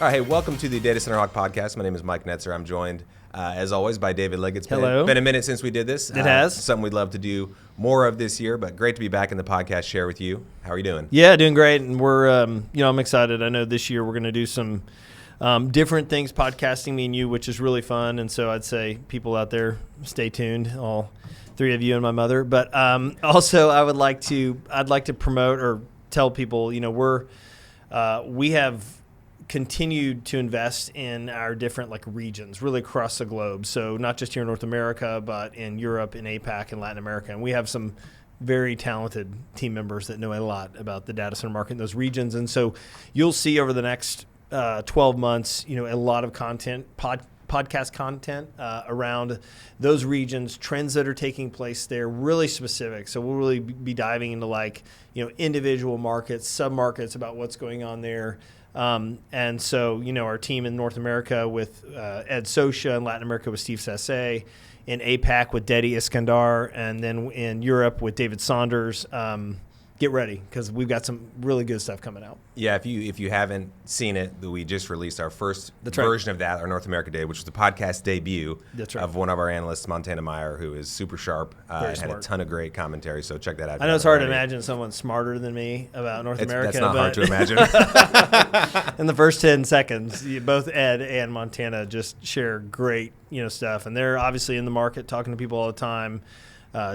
All right, hey, welcome to the datacenterHawk podcast. My name is Mike Netzer. I'm joined, as always, by David Liggitt. Hello. Been a minute since we did this. It has. Something we'd love to do more of this year, but great to be back in the podcast share with you. How are you doing? Yeah, doing great, and we're, I'm excited. I know this year we're going to do some different things, podcasting, me and you, which is really fun. And so I'd say people out there, stay tuned, all three of you and my mother. But also, I'd like to promote or tell people, we have continued to invest in our different regions, really across the globe. So not just here in North America, but in Europe, in APAC, and Latin America. And we have some very talented team members that know a lot about the data center market in those regions. And so you'll see over the next 12 months, a lot of content, podcast content around those regions, trends that are taking place there, really specific. So we'll really be diving into individual markets, sub-markets about what's going on there. And so, our team in North America with Ed Socia, in Latin America with Steve Sasse, in APAC with Dedi Iskandar, and then in Europe with David Saunders. Get ready, because we've got some really good stuff coming out. Yeah, if you haven't seen it, we just released our first version of that, our North America Day, which was the podcast debut of one of our analysts, Montana Meyer, who is super sharp and had a ton of great commentary. So check that out. I know it's hard to imagine someone smarter than me about North America. That's not hard to imagine. In the first 10 seconds, both Ed and Montana just share great stuff. And they're obviously in the market, talking to people all the time,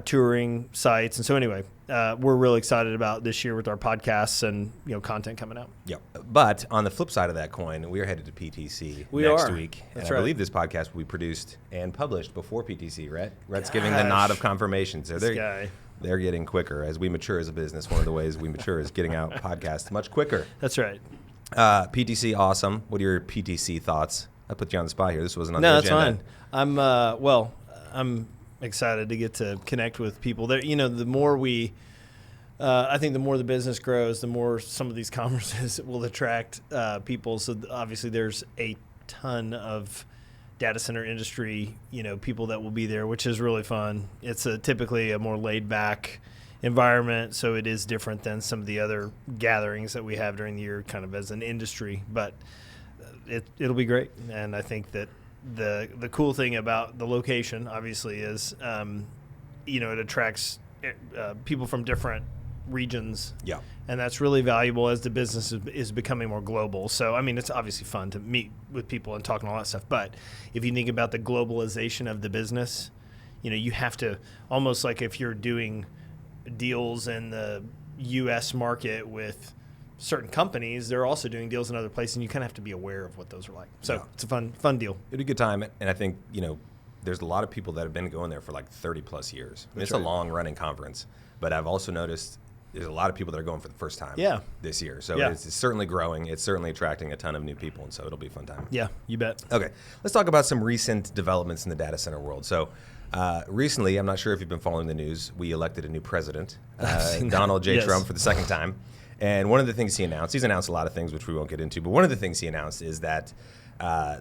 touring sites. And so anyway, we're really excited about this year with our podcasts and content coming out. Yep. But on the flip side of that coin, we are headed to PTC next week. That's and I believe this podcast will be produced and published before PTC, right? Rhett's giving the nod of confirmation. So they're getting quicker as we mature as a business. One of the ways we mature is getting out podcasts much quicker. That's right. PTC, awesome. What are your PTC thoughts? I put you on the spot here. This wasn't on the agenda. No, that's fine. I'm excited to get to connect with people there. The more I think the more the business grows, the more some of these conferences will attract people. So obviously there's a ton of data center industry, people that will be there, which is really fun. It's typically a more laid back environment. So it is different than some of the other gatherings that we have during the year kind of as an industry, but it'll be great. And I think that the cool thing about the location, obviously, is it attracts people from different regions. Yeah, and that's really valuable as the business is becoming more global. So it's obviously fun to meet with people and talk and all that stuff. But if you think about the globalization of the business, you have to almost like if you're doing deals in the U.S. market with certain companies, they're also doing deals in other places, and you kind of have to be aware of what those are like. So It's a fun deal. It'll be a good time, and I think there's a lot of people that have been going there for 30 plus years. It's a long running conference, but I've also noticed there's a lot of people that are going for the first time this year. So it's certainly growing. It's certainly attracting a ton of new people, and so it'll be a fun time. Yeah, you bet. Okay, let's talk about some recent developments in the data center world. So recently, I'm not sure if you've been following the news, we elected a new president, Donald J. Trump, for the second time. And one of the things he's announced a lot of things which we won't get into, but one of the things he announced is that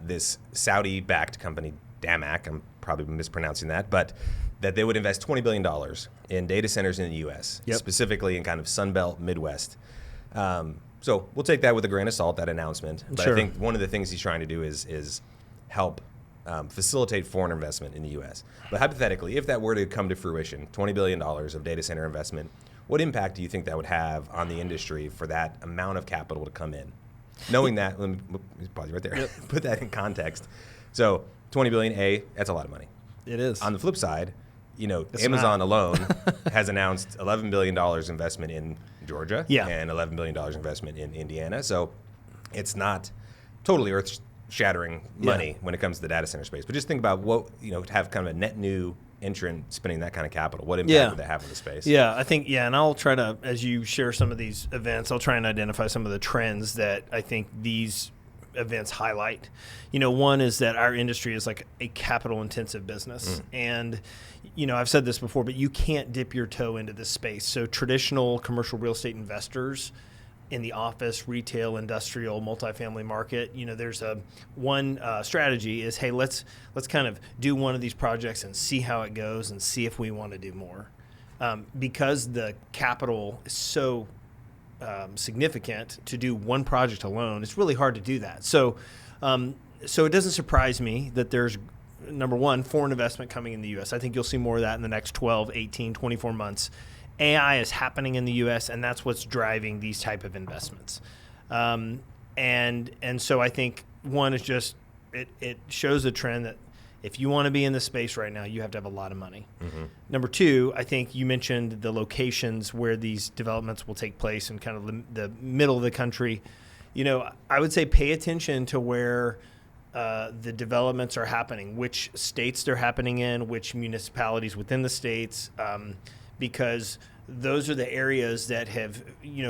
this Saudi-backed company, DAMAC, I'm probably mispronouncing that, but that they would invest $20 billion in data centers in the U.S., specifically in kind of Sunbelt Midwest. So we'll take that with a grain of salt, that announcement. But I think one of the things he's trying to do is help facilitate foreign investment in the U.S. But hypothetically, if that were to come to fruition, $20 billion of data center investment, what impact do you think that would have on the industry for that amount of capital to come in? Knowing that, let me pause you right there. Put that in context. So $20 billion, that's a lot of money. It is. On the flip side, Amazon alone has announced $11 billion investment in Georgia and $11 billion investment in Indiana. So it's not totally earth-shattering money when it comes to the data center space. But just think about what, to have kind of a net new entrant spending that kind of capital. What impact would that have on the space? Yeah, I think, and I'll try to, as you share some of these events, I'll try and identify some of the trends that I think these events highlight. One is that our industry is like a capital-intensive business. And, I've said this before, but you can't dip your toe into this space. So traditional commercial real estate investors in the office, retail, industrial, multifamily market, there's one strategy is, hey, let's kind of do one of these projects and see how it goes and see if we want to do more. Because the capital is so significant to do one project alone. It's really hard to do that. So it doesn't surprise me that there's, number one, foreign investment coming in the U.S. I think you'll see more of that in the next 12, 18, 24 months. AI is happening in the U.S., and that's what's driving these type of investments. And so I think one is just it shows a trend that if you want to be in the space right now, you have to have a lot of money. Mm-hmm. Number two, I think you mentioned the locations where these developments will take place in kind of the middle of the country. I would say pay attention to where the developments are happening, which states they're happening in, which municipalities within the states, because those are the areas that have,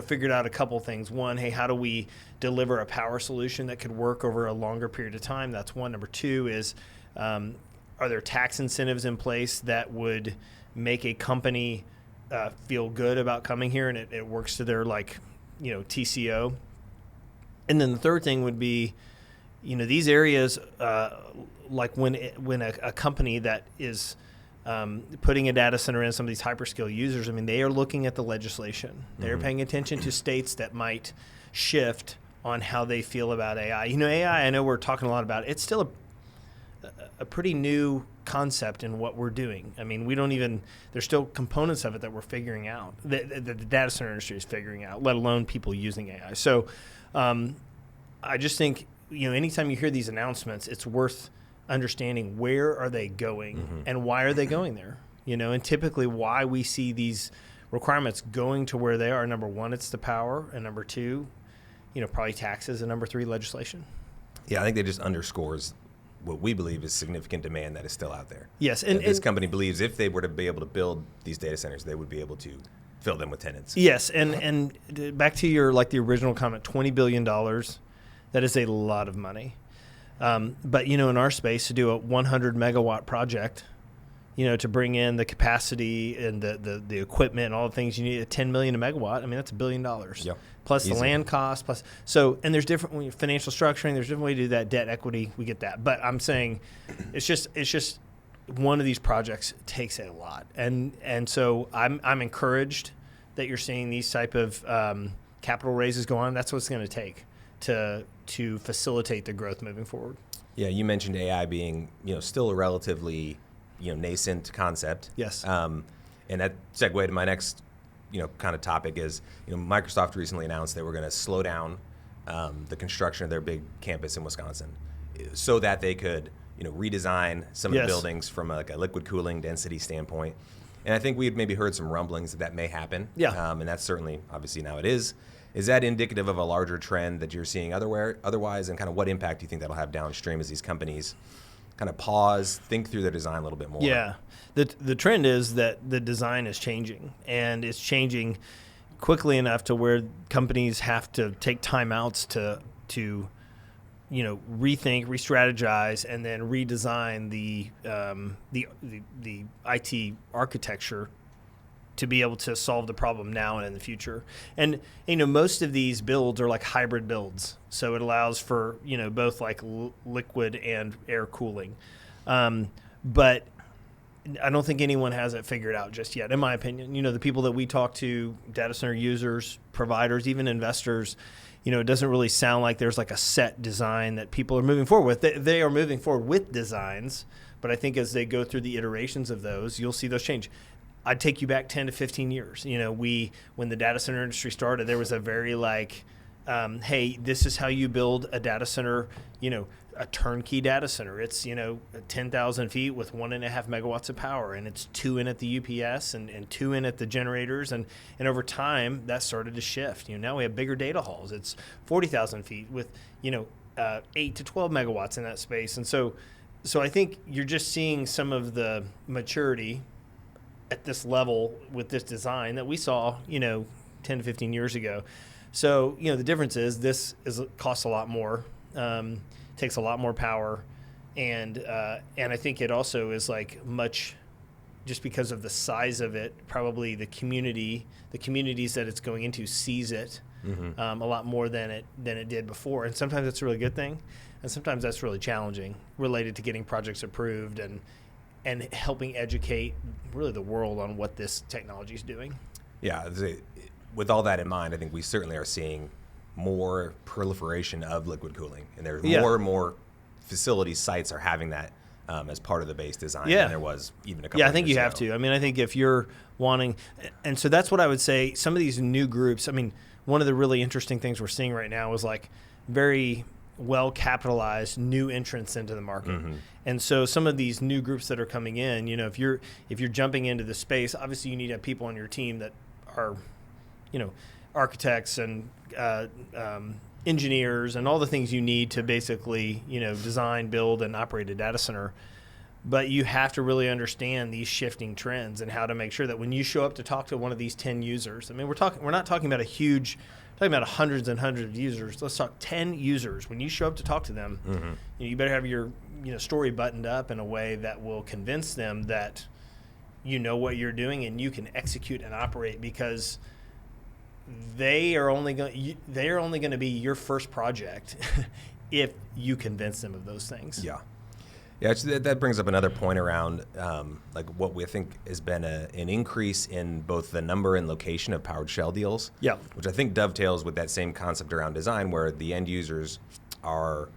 figured out a couple things. One, hey, how do we deliver a power solution that could work over a longer period of time? That's one. Number two is, are there tax incentives in place that would make a company feel good about coming here and it works to their TCO? And then the third thing would be, these areas, like when a company that is putting a data center in some of these hyperscale users, they are looking at the legislation. They're paying attention to states that might shift on how they feel about AI. AI, I know we're talking a lot about it. It's still a pretty new concept in what we're doing. There's still components of it that we're figuring out, that the data center industry is figuring out, let alone people using AI. So I just think, anytime you hear these announcements, it's worth understanding where are they going and why are they going there, and typically why we see these requirements going to where they are. Number one, it's the power, and number two, probably taxes, and number three, legislation. Yeah, I think that just underscores what we believe is significant demand that is still out there. Yes, and this company believes if they were to be able to build these data centers, they would be able to fill them with tenants. Yes, and back to your the original comment, $20 billion, that is a lot of money. But in our space, to do a 100 megawatt project, to bring in the capacity and the equipment and all the things you need, 10 million a megawatt. That's $1 billion. Yep. Plus easy. The land cost, and there's different financial structuring. There's different way to do that. Debt, equity, we get that. But I'm saying, it's just one of these projects takes a lot, and so I'm encouraged that you're seeing these type of capital raises go on. That's what it's going to take to facilitate the growth moving forward. Yeah, you mentioned AI being still a relatively nascent concept. Yes. And that segued to my next kind of topic is Microsoft recently announced they were going to slow down the construction of their big campus in Wisconsin so that they could redesign some of the buildings from a liquid cooling density standpoint. And I think we had maybe heard some rumblings that may happen. Yeah. And that's certainly, obviously, now it is. Is that indicative of a larger trend that you're seeing otherwise, and kind of what impact do you think that'll have downstream as these companies kind of pause, think through their design a little bit more? Yeah. The trend is that the design is changing, and it's changing quickly enough to where companies have to take timeouts to rethink, re-strategize, and then redesign the IT architecture to be able to solve the problem now and in the future. And most of these builds are like hybrid builds, so it allows for both liquid and air cooling. But I don't think anyone has it figured out just yet, in my opinion. The people that we talk to, data center users, providers, even investors, it doesn't really sound like there's a set design that people are moving forward with. They are moving forward with designs, but I think as they go through the iterations of those, you'll see those change. I'd take you back 10 to 15 years. When the data center industry started, there was a very hey, this is how you build a data center, a turnkey data center. It's, 10,000 feet with 1.5 megawatts of power, and it's 2 in at the UPS and 2 in at the generators. And over time, that started to shift. Now we have bigger data halls. It's 40,000 feet with, 8 to 12 megawatts in that space. And so I think you're just seeing some of the maturity at this level with this design that we saw, 10 to 15 years ago. So, the difference is this costs a lot more, takes a lot more power, and I think it also is much, just because of the size of it, probably the communities that it's going into sees it a lot more than it did before. And sometimes that's a really good thing, and sometimes that's really challenging, related to getting projects approved and helping educate really the world on what this technology is doing. Yeah, with all that in mind, I think we certainly are seeing more proliferation of liquid cooling, and there's more and more facility sites are having that as part of the base design than there was even a couple of years ago. Yeah, I think you have to. I mean, I think if you're wanting, and so that's what I would say, some of these new groups, I mean, one of the really interesting things we're seeing right now is like very well capitalized new entrants into the market. Mm-hmm. And so some of these new groups that are coming in, you know, if you're jumping into the space, obviously you need to have people on your team that are, you know, architects and engineers and all the things you need to basically, you know, design, build, and operate a data center. But you have to really understand these shifting trends and how to make sure that when you show up to talk to one of these 10 users, I mean, we're not talking about talking about hundreds and hundreds of users. Let's talk 10 users. When you show up to talk to them, mm-hmm. You better have your story buttoned up in a way that will convince them that you know what you're doing and you can execute and operate, because they are only going to be your first project if you convince them of those things. Yeah. Yeah, that brings up another point around like what we think has been an increase in both the number and location of powered shell deals, which I think dovetails with that same concept around design, where the end users are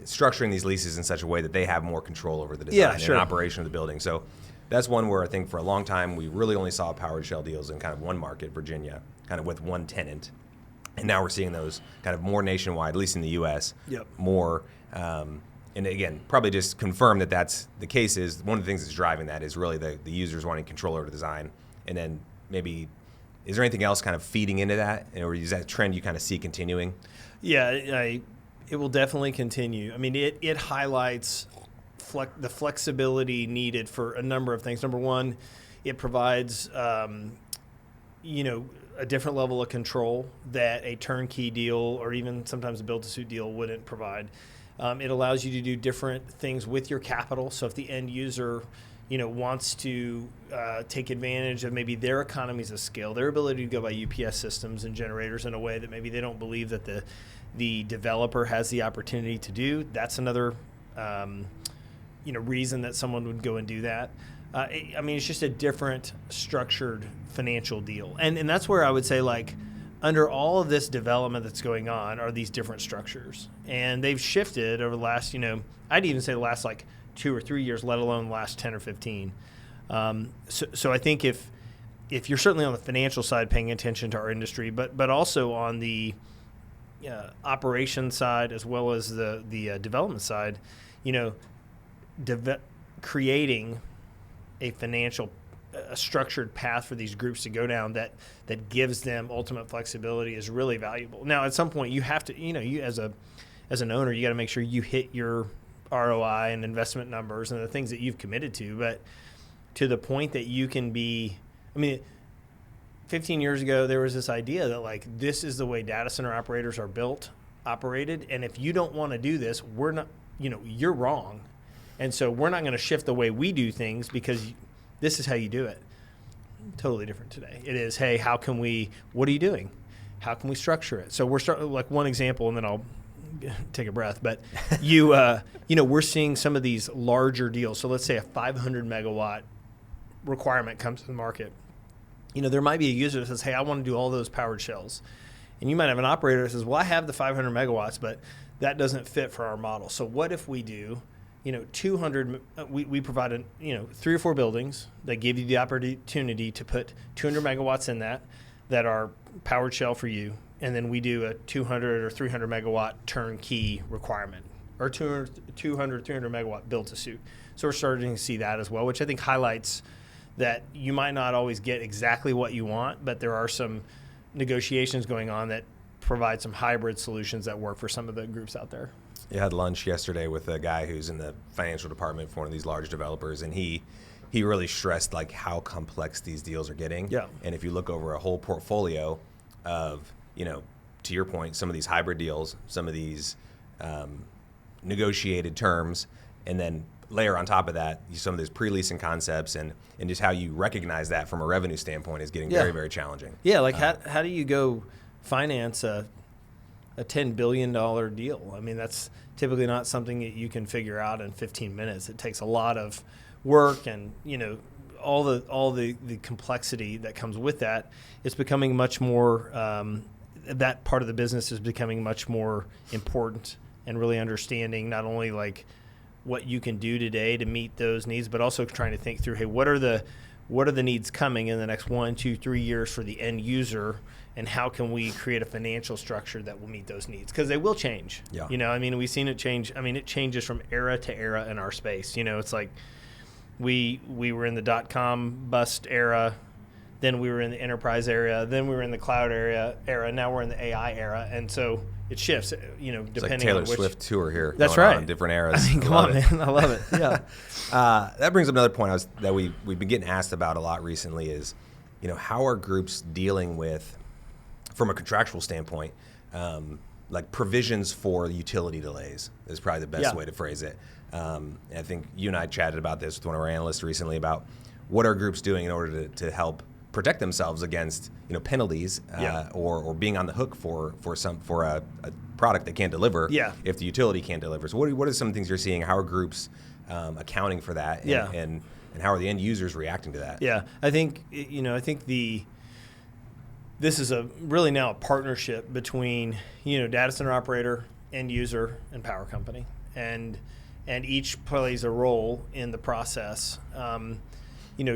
structuring these leases in such a way that they have more control over the design and operation of the building. So that's one where I think for a long time we really only saw powered shell deals in kind of one market, Virginia, kind of with one tenant. And now we're seeing those kind of more nationwide, at least in the U.S., more. And again, probably just confirm that that's the case. Is one of the things that's driving that is really the users wanting control over the design. And then maybe, is there anything else kind of feeding into that? Or is that a trend you kind of see continuing? Yeah, it will definitely continue. I mean, it highlights the flexibility needed for a number of things. Number one, it provides, a different level of control that a turnkey deal or even sometimes a build-to-suit deal wouldn't provide. It allows you to do different things with your capital. So if the end user, wants to take advantage of maybe their economies of scale, their ability to go by UPS systems and generators in a way that maybe they don't believe that the developer has the opportunity to do, that's another reason that someone would go and do that. It's just a different structured financial deal. And that's where I would say, like, under all of this development that's going on are these different structures. And they've shifted over the last, I'd even say the last like 2 or 3 years, let alone the last 10 or 15. So I think if you're certainly on the financial side paying attention to our industry, but also on the operation side as well as the development side, creating a structured path for these groups to go down that gives them ultimate flexibility is really valuable. Now, at some point, you have to, you as an owner, you got to make sure you hit your ROI and investment numbers and the things that you've committed to. But to the point that you can be, 15 years ago, there was this idea that, like, this is the way data center operators are operated. And if you don't want to do this, we're not, you're wrong. And so we're not going to shift the way we do things because this is how you do it. Totally different today. It is, hey, what are you doing? How can we structure it? So we're starting, like, one example, and then I'll take a breath. But we're seeing some of these larger deals. So let's say a 500 megawatt requirement comes to the market. There might be a user that says, hey, I want to do all those powered shells. And you might have an operator that says, well, I have the 500 megawatts, but that doesn't fit for our model. So what if we do 200, we provide 3 or 4 buildings that give you the opportunity to put 200 megawatts in that are powered shell for you. And then we do a 200 or 300 megawatt turnkey requirement, or 200, 300 megawatt build to suit. So we're starting to see that as well, which I think highlights that you might not always get exactly what you want, but there are some negotiations going on that provide some hybrid solutions that work for some of the groups out there. I had lunch yesterday with a guy who's in the financial department for one of these large developers, and he really stressed, like, how complex these deals are getting. Yeah. And if you look over a whole portfolio of, to your point, some of these hybrid deals, some of these negotiated terms, and then layer on top of that some of those pre-leasing concepts and just how you recognize that from a revenue standpoint is getting very, very challenging. Yeah, like how do you go finance a $10 billion deal? That's typically not something that you can figure out in 15 minutes. It takes a lot of work and, all the complexity that comes with that, it's becoming much more, that part of the business is becoming much more important, and really understanding not only like what you can do today to meet those needs, but also trying to think through, hey, what are the needs coming in the next 1, 2, 3 years for the end user, and how can we create a financial structure that will meet those needs? Because they will change. Yeah. We've seen it change. It changes from era to era in our space. It's like we were in the .com bust era, then we were in the enterprise era, then we were in the cloud era. Now we're in the AI era, and so it shifts. Depending it's like Taylor on which Swift tour here. That's right. On different eras. Come on, man. I love it. Yeah. That brings up another point that we've been getting asked about a lot recently is, how are groups dealing with, from a contractual standpoint, like provisions for utility delays is probably the best way to phrase it. I think you and I chatted about this with one of our analysts recently about what are groups doing in order to help protect themselves against penalties or being on the hook for a product they can't deliver if the utility can't deliver. So what are some things you're seeing? How are groups accounting for that? And how are the end users reacting to that? Yeah, I think this is really now a partnership between data center operator, end user, and power company, and each plays a role in the process.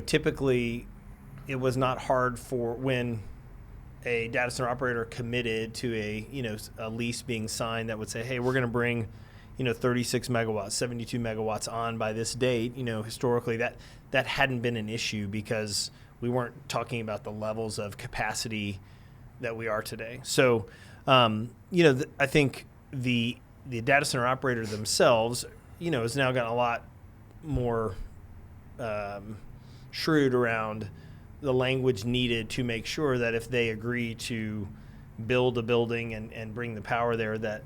Typically, it was not hard for when a data center operator committed to a lease being signed that would say, hey, we're going to bring 36 megawatts, 72 megawatts on by this date. Historically that hadn't been an issue because we weren't talking about the levels of capacity that we are today. So, I think the data center operator themselves, has now gotten a lot more shrewd around the language needed to make sure that if they agree to build a building and bring the power there, that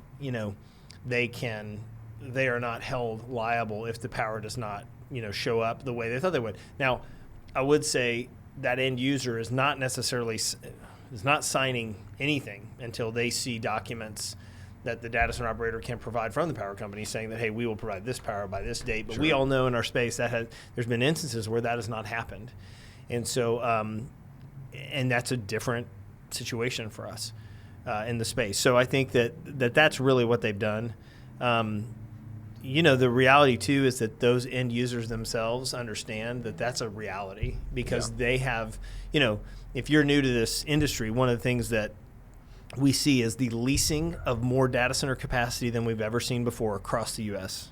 they are not held liable if the power does not show up the way they thought they would. Now, I would say that end user is not signing anything until they see documents that the data center operator can provide from the power company saying that, hey, we will provide this power by this date. But we all know in our space that there's been instances where that has not happened. And so, and that's a different situation for us in the space. So I think that's really what they've done. The reality too is that those end users themselves understand that that's a reality because they have, if you're new to this industry, one of the things that we see is the leasing of more data center capacity than we've ever seen before across the U.S.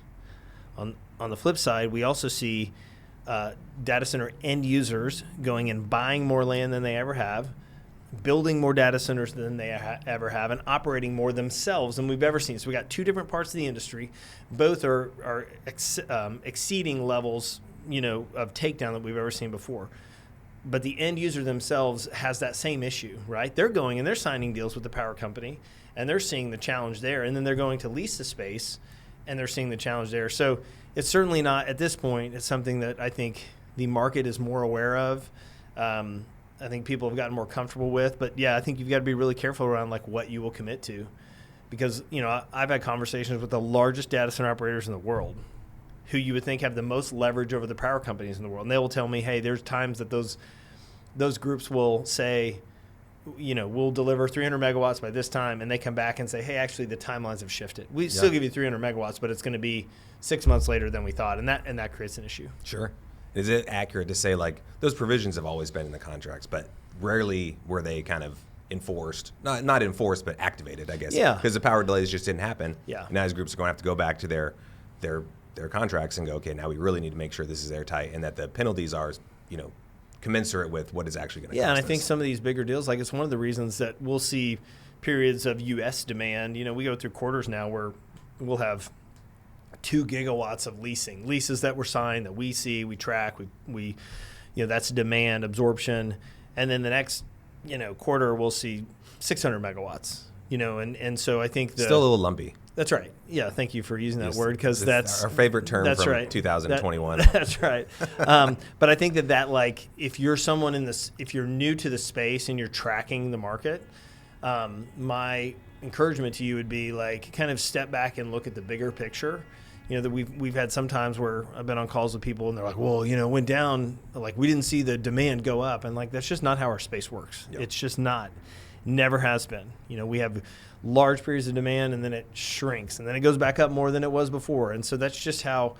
On the flip side, we also see data center end users going and buying more land than they ever have, building more data centers than they ever have, and operating more themselves than we've ever seen. So we got two different parts of the industry. Both are exceeding levels, of takedown that we've ever seen before. But the end user themselves has that same issue, right? They're going and they're signing deals with the power company, and they're seeing the challenge there. And then they're going to lease the space, and they're seeing the challenge there. So it's certainly not, at this point, it's something that I think the market is more aware of. I think people have gotten more comfortable with. But, yeah, I think you've got to be really careful around, like, what you will commit to. Because, I've had conversations with the largest data center operators in the world who you would think have the most leverage over the power companies in the world. And they will tell me, hey, there's times that those groups will say, we'll deliver 300 megawatts by this time, and they come back and say, hey, actually the timelines have shifted. We still give you 300 megawatts, but it's going to be 6 months later than we thought, and that creates an issue. Sure. Is it accurate to say, like, those provisions have always been in the contracts, but rarely were they kind of enforced, not enforced, but activated, I guess. Yeah. Because the power delays just didn't happen. Yeah. Now these groups are going to have to go back to their contracts and go, okay, now we really need to make sure this is airtight and that the penalties are, commensurate with what is actually going to cost and I us. think some of these bigger deals, like it's one of the reasons that we'll see periods of U.S. demand. We go through quarters now where we'll have 2 gigawatts of leases that were signed that we see, we track, we that's demand, absorption. And then the next, quarter we'll see 600 megawatts, and so I think still a little lumpy. That's right. Yeah, thank you for using that word because that's our favorite term that's from right. 2021. That's right. But I think that like if you're someone if you're new to the space and you're tracking the market, my encouragement to you would be like kind of step back and look at the bigger picture. that we've had some times where I've been on calls with people and they're like, well, it went down, like we didn't see the demand go up, and like that's just not how our space works. Yep. It's just not, never has been. We have large periods of demand and then it shrinks and then it goes back up more than it was before, and so that's just how.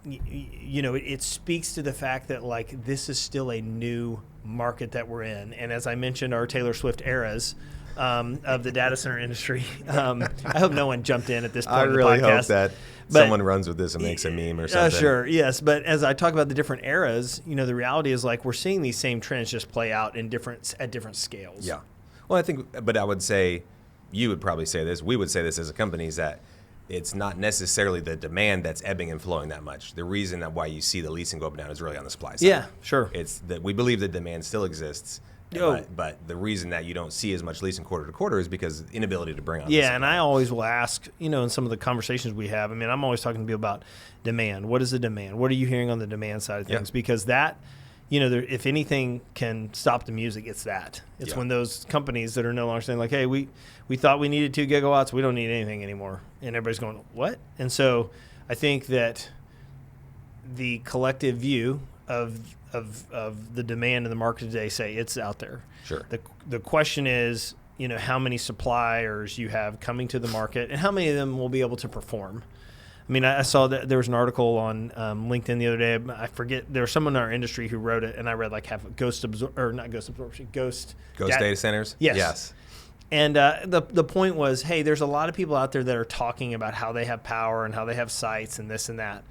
It speaks to the fact that like this is still a new market that we're in, and as I mentioned, our Taylor Swift eras. Of the data center industry. I hope no one jumped in at this point of the podcast. I really hope that someone runs with this and makes a meme or something. Sure, yes. But as I talk about the different eras, the reality is like we're seeing these same trends just play out at different scales. Yeah. Well, but I would say, you would probably say this, we would say this as a company, is that it's not necessarily the demand that's ebbing and flowing that much. The reason that why you see the leasing go up and down is really on the supply side. Yeah, sure. It's that we believe the demand still exists. But the reason that you don't see as much leasing quarter to quarter is because of the inability to bring on. Yeah, and I always will ask, in some of the conversations we have, I'm always talking to people about demand. What is the demand? What are you hearing on the demand side of things? Yeah. Because that, if anything can stop the music, it's that. It's when those companies that are no longer saying like, hey, we thought we needed 2 gigawatts, we don't need anything anymore. And everybody's going, what? And so I think that the collective view of the demand in the market today say it's out there. Sure. The question is, how many suppliers you have coming to the market and how many of them will be able to perform. I saw that there was an article on LinkedIn the other day. I forget, there was someone in our industry who wrote it, and I read like half of Ghost data centers? Yes. And the point was, hey, there's a lot of people out there that are talking about how they have power and how they have sites and this and that.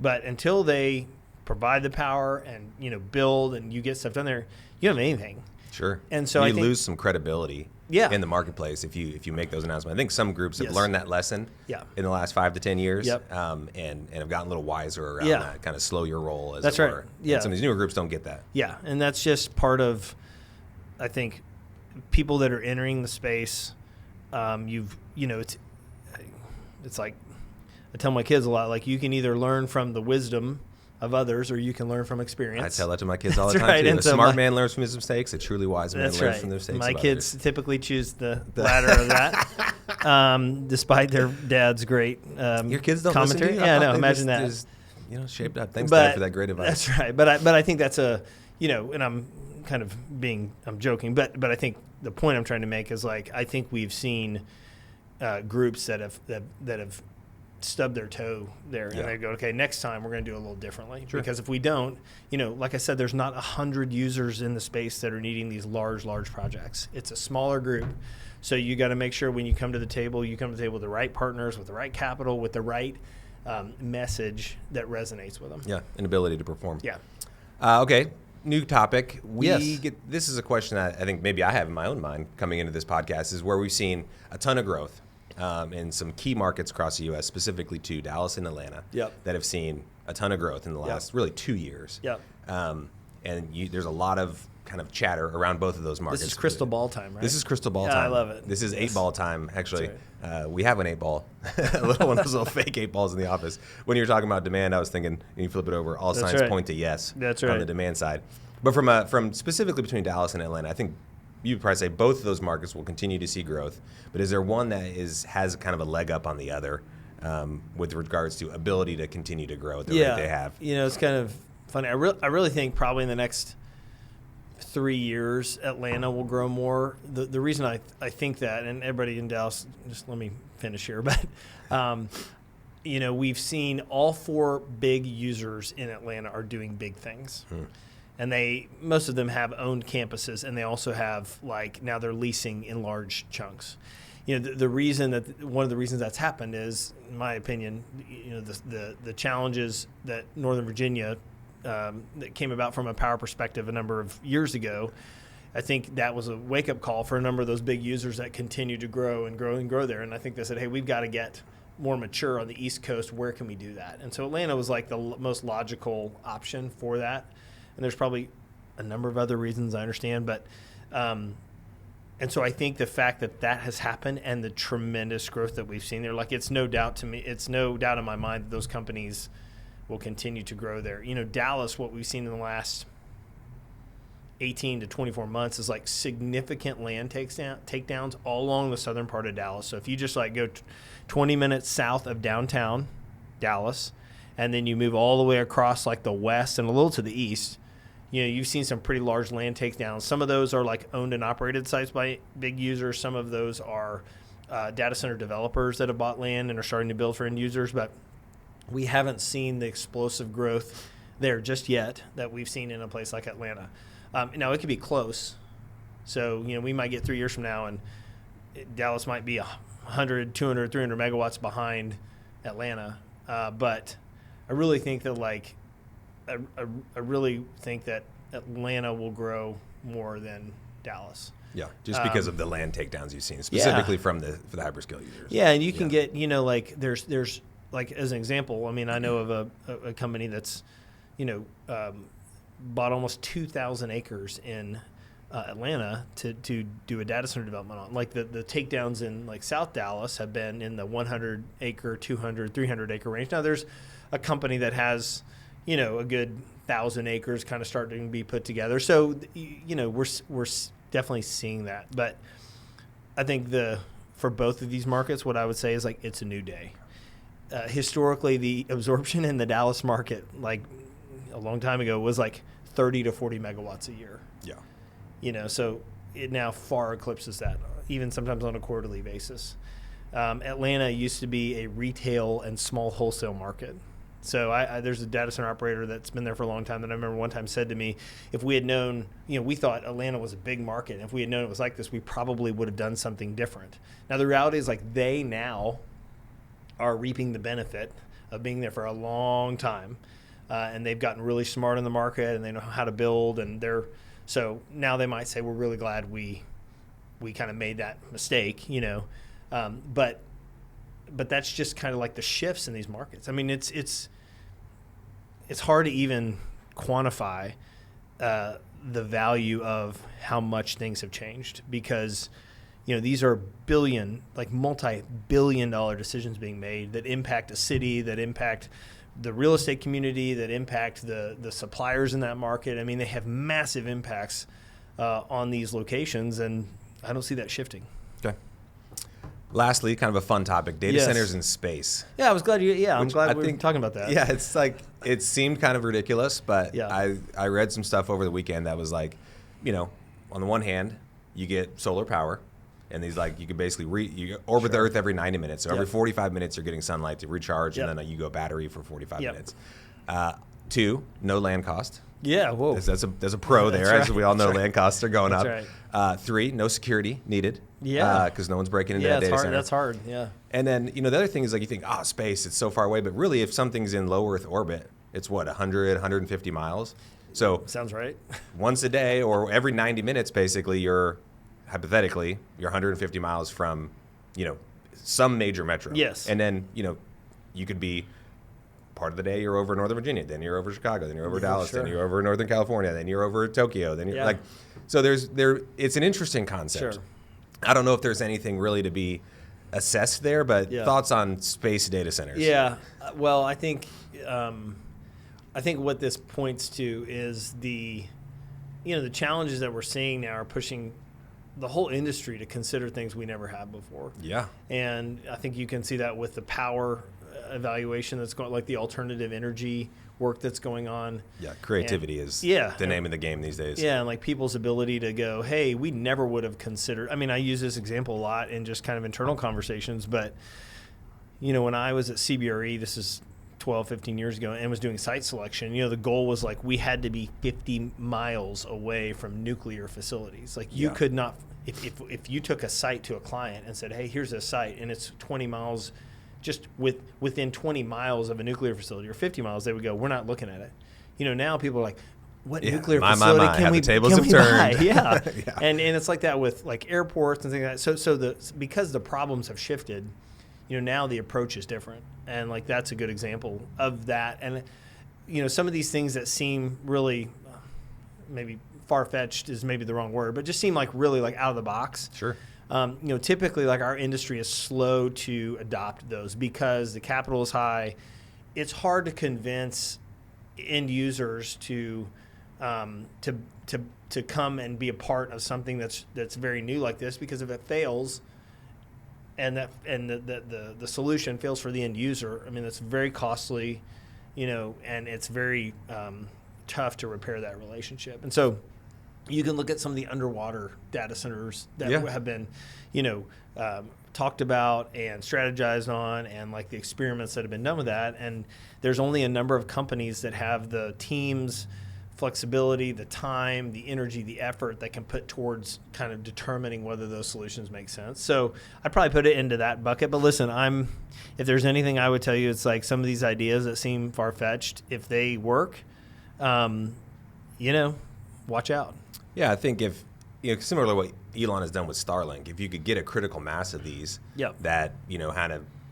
But until they provide the power and build and you get stuff done there, you don't have anything. Sure. And so you lose some credibility in the marketplace if you make those announcements. I think some groups have learned that lesson in the last 5 to 10 years and have gotten a little wiser around that, kind of slow your roll as that's it right. were. Yeah. And some of these newer groups don't get that. Yeah, and that's just part of, I think, people that are entering the space. It's like I tell my kids a lot, like you can either learn from the wisdom of others or you can learn from experience. I tell that to my kids all the time too. A smart man learns from his mistakes. A truly wise man learns from their mistakes. My kids typically choose the latter of that, despite their dad's great your kids don't commentary. Listen to you? Yeah, no, imagine that. Shaped up. Thanks, Dad, for that great advice. That's right. But I think that's and I'm kind of I'm joking, but I think the point I'm trying to make is like I think we've seen groups that have stubbed their toe there and they go, okay, next time we're going to do it a little differently. Sure. Because if we don't, like I said, there's not 100 users in the space that are needing these large projects. It's a smaller group. So you got to make sure when you come to the table, you come to the table with the right partners, with the right capital, with the right message that resonates with them. Yeah, an ability to perform. Yeah. Okay, new topic. This is a question that I think maybe I have in my own mind coming into this podcast, is where we've seen a ton of growth in some key markets across the U.S., specifically to Dallas and Atlanta, that have seen a ton of growth in the last really 2 years. Yep. And there's a lot of kind of chatter around both of those markets. This is crystal ball time, right? This is crystal ball time. I love it. This is 8-ball time, actually. Right. We have an 8-ball, a little one of those little fake 8-balls in the office. When you were talking about demand, I was thinking, you flip it over, all signs point to yes on the demand side. But from specifically between Dallas and Atlanta, I think you'd probably say both of those markets will continue to see growth. But is there one that has kind of a leg up on the other with regards to ability to continue to grow at the rate they have? It's kind of funny. I really think probably in the next 3 years, Atlanta will grow more. The reason I think that, and everybody in Dallas, just let me finish here, but we've seen all 4 big users in Atlanta are doing big things. And most of them have owned campuses, and they also have now they're leasing in large chunks. One of the reasons that's happened is, in my opinion, the challenges that Northern Virginia that came about from a power perspective a number of years ago. I think that was a wake-up call for a number of those big users that continue to grow and grow and grow there. And I think they said, hey, we've got to get more mature on the East Coast. Where can we do that? And so Atlanta was like the most logical option for that. And there's probably a number of other reasons, I understand. But and so I think the fact that has happened and the tremendous growth that we've seen there, it's no doubt in my mind that those companies will continue to grow there. Dallas, what we've seen in the last 18 to 24 months is significant land takedowns all along the southern part of Dallas. So if you just go 20 minutes south of downtown Dallas, and then you move all the way across like the west and a little to the east, you've seen some pretty large land takedowns. Some of those are like owned and operated sites by big users. Some of those are data center developers that have bought land and are starting to build for end users. But we haven't seen the explosive growth there just yet that we've seen in a place like Atlanta. Now, it could be close. So, we might get 3 years from now and Dallas might be 100, 200, 300 megawatts behind Atlanta. But I really think that I really think that Atlanta will grow more than Dallas. Yeah, just because of the land takedowns you've seen, specifically for the hyperscale users. Yeah, and you can get, there's like, as an example, I know of a company that's, bought almost 2,000 acres in Atlanta to do a data center development on. Like the takedowns in like South Dallas have been in the 100 acre, 200, 300 acre range. Now there's a company that has, a good 1,000 acres kind of starting to be put together. So, we're definitely seeing that. But I think for both of these markets, what I would say is like it's a new day. Historically, the absorption in the Dallas market, like a long time ago, was like 30 to 40 megawatts a year. Yeah. So it now far eclipses that, even sometimes on a quarterly basis. Atlanta used to be a retail and small wholesale market. So there's a data center operator that's been there for a long time that I remember one time said to me, if we had known, we thought Atlanta was a big market. And if we had known it was like this, we probably would have done something different. Now, the reality is like they now are reaping the benefit of being there for a long time. And they've gotten really smart in the market and they know how to build. And so now they might say, we're really glad we kind of made that mistake, but that's just kind of like the shifts in these markets. It's hard to even quantify the value of how much things have changed because, these are multi-billion dollar decisions being made that impact a city, that impact the real estate community, that impact the suppliers in that market. They have massive impacts on these locations, and I don't see that shifting. Okay. Lastly, kind of a fun topic, data centers in space. Yeah, I'm glad we're talking about that. Yeah, it's like, it seemed kind of ridiculous, but yeah. I read some stuff over the weekend that was like, on the one hand, you get solar power, and these you can basically you orbit the Earth every 90 minutes. So every 45 minutes, you're getting sunlight to recharge, and then you go battery for 45 minutes. 2, no land cost. Yeah, whoa. There's a pro there, right. as we all know land costs are going up. Right. 3, no security needed. Yeah. Because no one's breaking into that data center. That's hard, yeah. And then, the other thing is you think, space, it's so far away. But really, if something's in low Earth orbit, it's 100, 150 miles. So sounds right. Once a day or every 90 minutes, basically, you're 150 miles from, some major metro. Yes. And then, you could be part of the day you're over Northern Virginia, then you're over Chicago, then you're over Dallas, then you're over Northern California, then you're over Tokyo, then you're so it's an interesting concept. Sure. I don't know if there's anything really to be assessed there, but thoughts on space data centers? Yeah. Well, I think what this points to is the challenges that we're seeing now are pushing the whole industry to consider things we never have before. Yeah. And I think you can see that with the power evaluation that's going, like the alternative energy work that's going on. Yeah, creativity is the name of the game these days. Yeah, and like people's ability to go, hey, we never would have considered. I use this example a lot in just kind of internal conversations, but when I was at CBRE, this is 12, 15 years ago, and was doing site selection, the goal was like we had to be 50 miles away from nuclear facilities. Like you could not, if you took a site to a client and said, hey, here's a site, and it's 20 miles, just within 20 miles of a nuclear facility or 50 miles, they would go, we're not looking at it. Now people are like, what nuclear facility can we buy? Yeah. And it's like that with like airports and things like that. So because the problems have shifted, now the approach is different. And like that's a good example of that. And some of these things that seem really maybe far-fetched is maybe the wrong word, but just seem like really like out of the box. Sure. Typically like our industry is slow to adopt those because the capital is high. It's hard to convince end users to come and be a part of something that's very new like this, because if it fails, and the solution fails for the end user, I mean, that's very costly, and it's very tough to repair that relationship. And so you can look at some of the underwater data centers that have been, talked about and strategized on, and like the experiments that have been done with that. And there's only a number of companies that have the teams, flexibility, the time, the energy, the effort that can put towards kind of determining whether those solutions make sense. So I'd probably put it into that bucket. But listen, if there's anything I would tell you, it's like some of these ideas that seem far-fetched, if they work, watch out. Yeah, I think if, similar to what Elon has done with Starlink, if you could get a critical mass of these that,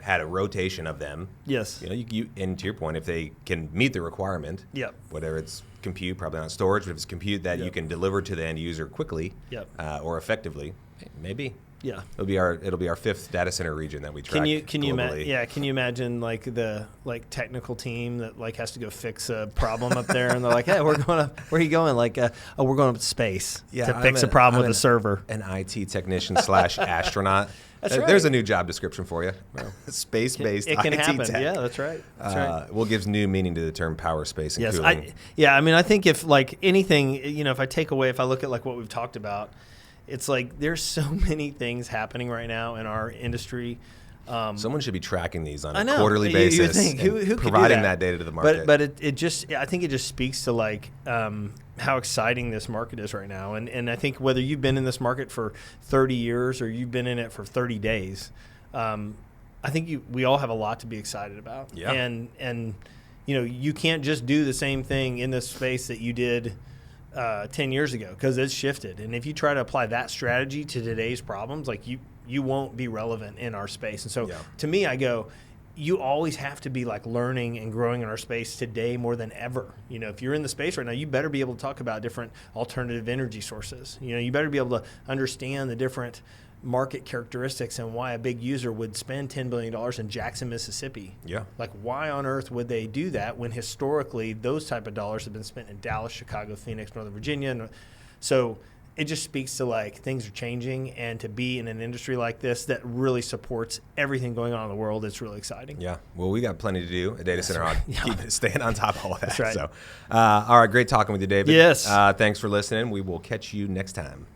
had a rotation of them. Yes. And to your point, if they can meet the requirement, whether it's compute, probably not storage, but if it's compute that you can deliver to the end user quickly or effectively, maybe. Yeah. It'll be our fifth data center region that we track. Can you imagine like the technical team that has to go fix a problem up there, and they're like, hey, we're going up. Where are you going? We're going up to space to fix a problem with the server. An IT technician / astronaut. That's right. There's a new job description for you. Space-based IT can happen. tech. Yeah, that's right. Well, gives new meaning to the term power, space, and cooling. I think if anything, if I look at what we've talked about, it's there's so many things happening right now in our industry. Someone should be tracking these on a quarterly basis, who providing that data to the market. But I think it just speaks to how exciting this market is right now. And I think whether you've been in this market for 30 years or you've been in it for 30 days, I think we all have a lot to be excited about. Yeah. And you can't just do the same thing in this space that you did 10 years ago, because it's shifted. And if you try to apply that strategy to today's problems, you won't be relevant in our space. And so to me, I go, you always have to be learning and growing in our space today more than ever. If you're in the space right now, you better be able to talk about different alternative energy sources. You better be able to understand the different market characteristics and why a big user would spend $10 billion in Jackson, Mississippi. Yeah. Why on earth would they do that when historically those type of dollars have been spent in Dallas, Chicago, Phoenix, Northern Virginia? So it just speaks to things are changing, and to be in an industry like this that really supports everything going on in the world, it's really exciting. Yeah. Well, we got plenty to do at datacenterHawk. Keep staying on top of all that. That's right. So, all right. Great talking with you, David. Yes. Thanks for listening. We will catch you next time.